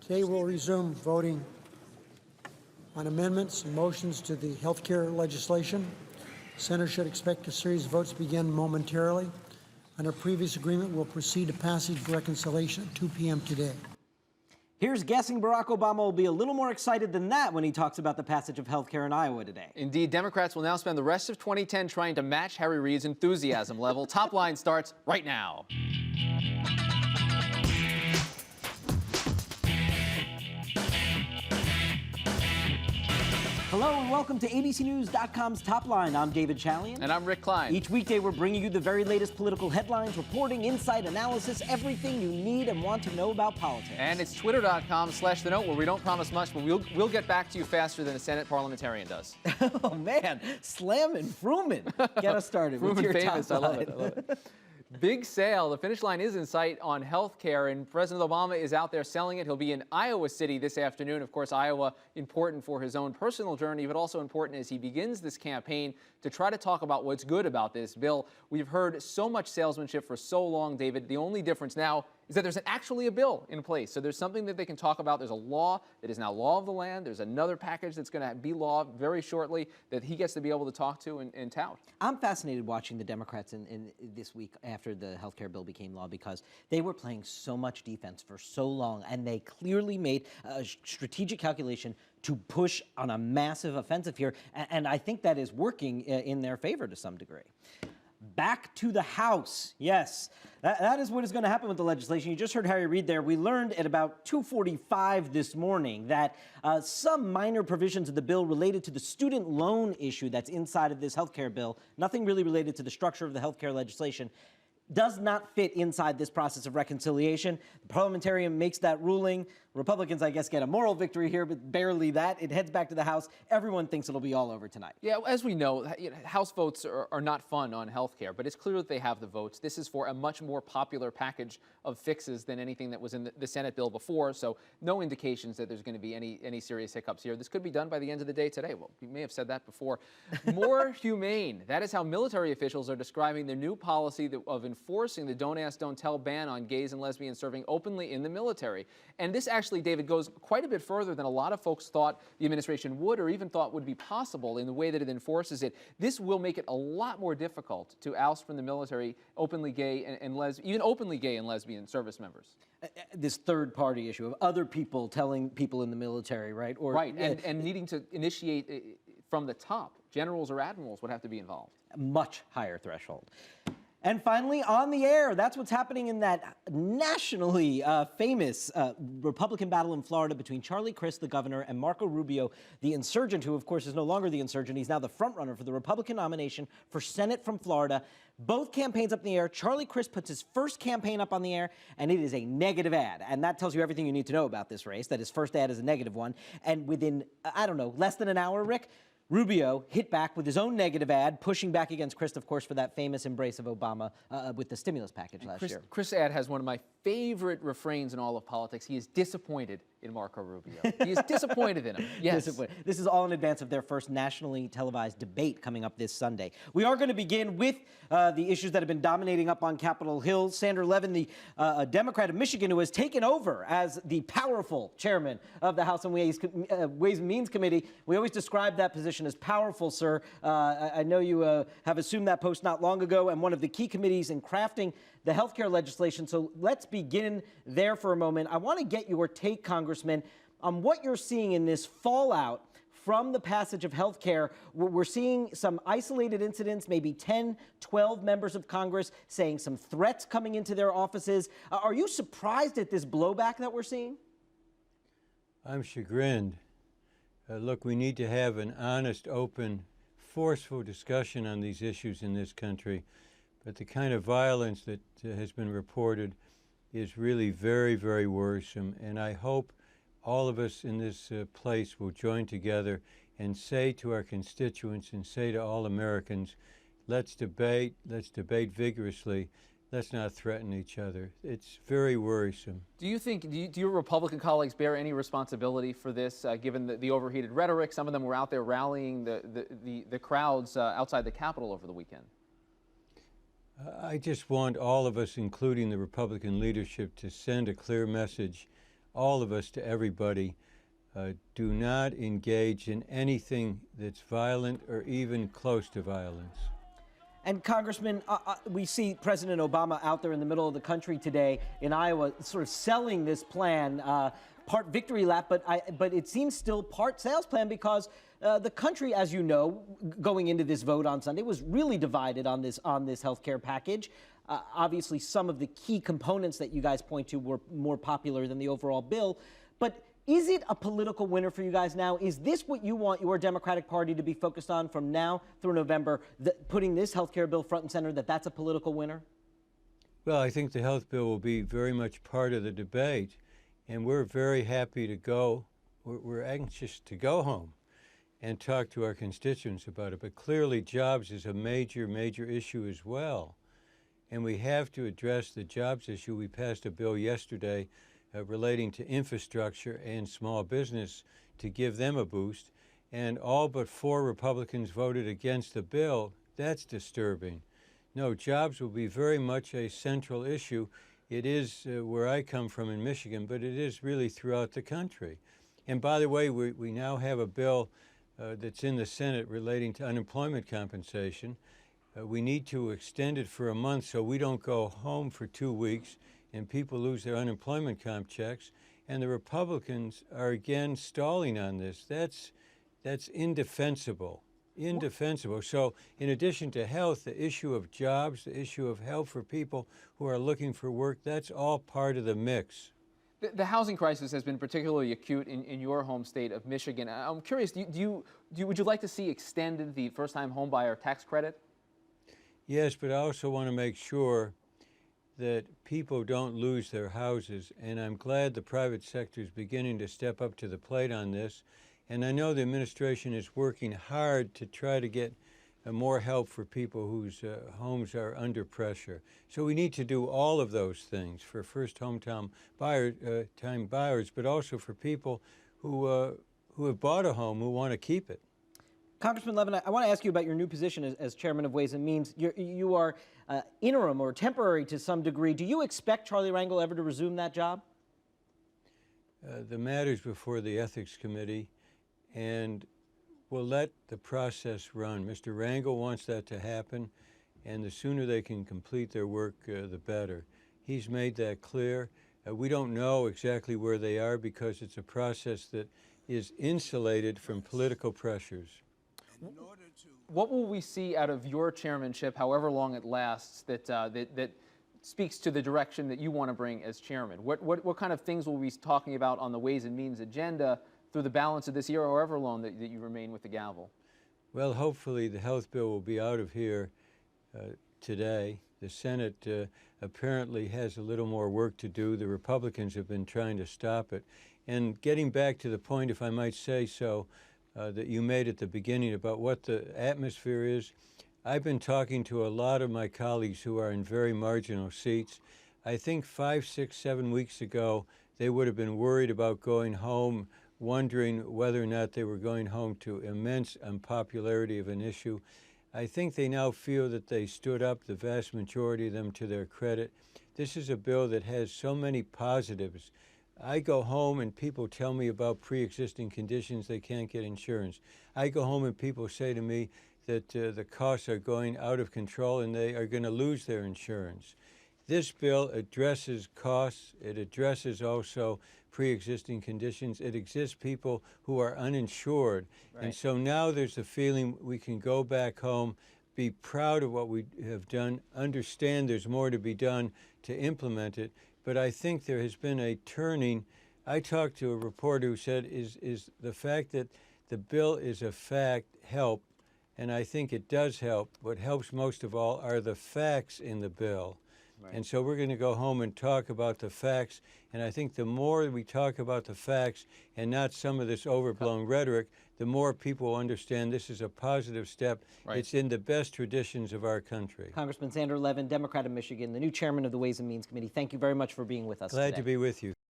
Today we'll resume voting on amendments and motions to the health care legislation. The Senate should expect a series of votes to begin momentarily. Under previous agreement, we'll proceed to passage for reconciliation at 2 p.m. today. Here's guessing Barack Obama will be a little more excited than that when he talks about the passage of health care in Iowa today. Indeed, Democrats will now spend the rest of 2010 trying to match Harry Reid's enthusiasm level. Top Line starts right now. Hello and welcome to ABCNews.com's Top Line. I'm David Chalian. And I'm Rick Klein. Each weekday we're bringing you the very latest political headlines, reporting, insight, analysis, everything you need and want to know about politics. And it's twitter.com/The Note, where we don't promise much, but we'll get back to you faster than a Senate parliamentarian does. Oh man, slamming Fruman. Get us started. Fruman famous, I love it. Big sale. The finish line is in sight on health care, and President Obama is out there selling it. He'll be in Iowa City this afternoon. Of course, Iowa important for his own personal journey, but also important as he begins this campaign to try to talk about what's good about this bill. We've heard so much salesmanship for so long, David. The only difference now is that there's actually a bill in place. So there's something that they can talk about. There's a law that is now law of the land. There's another package that's going to be law very shortly that he gets to be able to talk to and tout. I'm fascinated watching the Democrats in this week after the health care bill became law, because they were playing so much defense for so long, and they clearly made a strategic calculation to push on a massive offensive here. And I think that is working in their favor to some degree. Back to the House. Yes, that is what is going to happen with the legislation. You just heard Harry Reid there. We learned at about 2:45 this morning that some minor provisions of the bill related to the student loan issue that's inside of this health care bill, nothing really related to the structure of the health care legislation, does not fit inside this process of reconciliation. The parliamentarian makes that ruling. Republicans, I guess, get a moral victory here, but barely that. It heads back to the House. Everyone thinks it'll be all over tonight. Yeah, as we know, House votes are not fun on health care, but it's clear that they have the votes. This is for a much more popular package of fixes than anything that was in the Senate bill before, so no indications that there's going to be any serious hiccups here. This could be done by the end of the day today. Well, we may have said that before. More humane. That is how military officials are describing their new policy of enforcing the Don't Ask, Don't Tell ban on gays and lesbians serving openly in the military. And this actually, David, goes quite a bit further than a lot of folks thought the administration would or even thought would be possible in the way that it enforces it. This will make it a lot more difficult to oust from the military openly gay and even openly gay and lesbian service members. This third-party issue of other people telling people in the military, right? Right, and needing to initiate from the top. Generals or admirals would have to be involved. Much higher threshold. And finally, on the air, that's what's happening in that nationally famous Republican battle in Florida between Charlie Crist, the governor, and Marco Rubio, the insurgent, who, of course, is no longer the insurgent. He's now the frontrunner for the Republican nomination for Senate from Florida. Both campaigns up in the air. Charlie Crist puts his first campaign up on the air, and it is a negative ad. And that tells you everything you need to know about this race, that his first ad is a negative one. And within, I don't know, less than an hour, Rick, Rubio hit back with his own negative ad, pushing back against Crist, of course, for that famous embrace of Obama with the stimulus package last year. Crist's ad has one of my favorite refrains in all of politics. He is disappointed in Marco Rubio. He is disappointed in him. Yes. This is all in advance of their first nationally televised debate coming up this Sunday. We are going to begin with the issues that have been dominating up on Capitol Hill. Sandra Levin, the Democrat of Michigan, who has taken over as the powerful chairman of the House and Ways and Means Committee. We always describe that position as powerful, sir. I know you have assumed that post not long ago, and one of the key committees in crafting the health care legislation. So let's begin there for a moment. I want to get your take, Congressman, on what you're seeing in this fallout from the passage of health care. We're seeing some isolated incidents, maybe 10, 12 members of Congress saying some threats coming into their offices. Are you surprised at this blowback that we're seeing? I'm chagrined. Look, we need to have an honest, open, forceful discussion on these issues in this country. But the kind of violence that has been reported is really very, very worrisome. And I hope all of us in this place will join together and say to our constituents and say to all Americans, let's debate vigorously. Let's not threaten each other. It's very worrisome. Do you think, do your Republican colleagues bear any responsibility for this, given the overheated rhetoric? Some of them were out there rallying the crowds outside the Capitol over the weekend. I just want all of us, including the Republican leadership, to send a clear message all of us to everybody, do not engage in anything that's violent or even close to violence. And Congressman, we see President Obama out there in the middle of the country today in Iowa sort of selling this plan, part victory lap, but it seems still part sales plan because the country, as you know, going into this vote on Sunday was really divided on this health care package. Obviously, some of the key components that you guys point to were more popular than the overall bill. But is it a political winner for you guys now? Is this what you want your Democratic Party to be focused on from now through November, putting this health care bill front and center, that's a political winner? Well, I think the health bill will be very much part of the debate, and we're very happy to go. We're anxious to go home and talk to our constituents about it. But clearly, jobs is a major, major issue as well. And we have to address the jobs issue. We passed a bill yesterday relating to infrastructure and small business to give them a boost. And all but 4 Republicans voted against the bill. That's disturbing. No, jobs will be very much a central issue. It is where I come from in Michigan, but it is really throughout the country. And by the way, we now have a bill that's in the Senate relating to unemployment compensation. We need to extend it for a month so we don't go home for 2 weeks and people lose their unemployment comp checks. And the Republicans are again stalling on this. That's indefensible, indefensible. So in addition to health, the issue of jobs, the issue of help for people who are looking for work, that's all part of the mix. The housing crisis has been particularly acute in your home state of Michigan. I'm curious, would you like to see extended the first-time home buyer tax credit? Yes, but I also want to make sure that people don't lose their houses, and I'm glad the private sector is beginning to step up to the plate on this. And I know the administration is working hard to try to get more help for people whose homes are under pressure. So we need to do all of those things for time buyers, but also for people who have bought a home who want to keep it. Congressman Levin, I want to ask you about your new position as chairman of Ways and Means. You are interim or temporary to some degree. Do you expect Charlie Rangel ever to resume that job? The matter's before the Ethics Committee, and we'll let the process run. Mr. Rangel wants that to happen, and the sooner they can complete their work, the better. He's made that clear. We don't know exactly where they are because it's a process that is insulated from political pressures. What will we see out of your chairmanship, however long it lasts, that speaks to the direction that you want to bring as chairman? What kind of things will we be talking about on the Ways and Means agenda through the balance of this year, or however long that you remain with the gavel? Well, hopefully the health bill will be out of here today. The Senate apparently has a little more work to do. The Republicans have been trying to stop it. And getting back to the point, if I might say so, that you made at the beginning about what the atmosphere is, I've been talking to a lot of my colleagues who are in very marginal seats. I think 5, 6, 7 weeks ago, they would have been worried about going home, wondering whether or not they were going home to immense unpopularity of an issue. I think they now feel that they stood up, the vast majority of them, to their credit. This is a bill that has so many positives. I go home and people tell me about pre-existing conditions they can't get insurance. I go home and people say to me that the costs are going out of control and they are going to lose their insurance. This bill addresses costs. It addresses also pre-existing conditions. It exists people who are uninsured. Right. And so now there's a feeling we can go back home, be proud of what we have done, understand there's more to be done to implement it. But I think there has been a turning. I talked to a reporter who said, is the fact that the bill is a fact help? And I think it does help. What helps most of all are the facts in the bill. Right. And so we're going to go home and talk about the facts. And I think the more we talk about the facts and not some of this overblown rhetoric, the more people will understand this is a positive step. Right. It's in the best traditions of our country. Congressman Sander Levin, Democrat of Michigan, the new chairman of the Ways and Means Committee. Thank you very much for being with us today. Glad to be with you.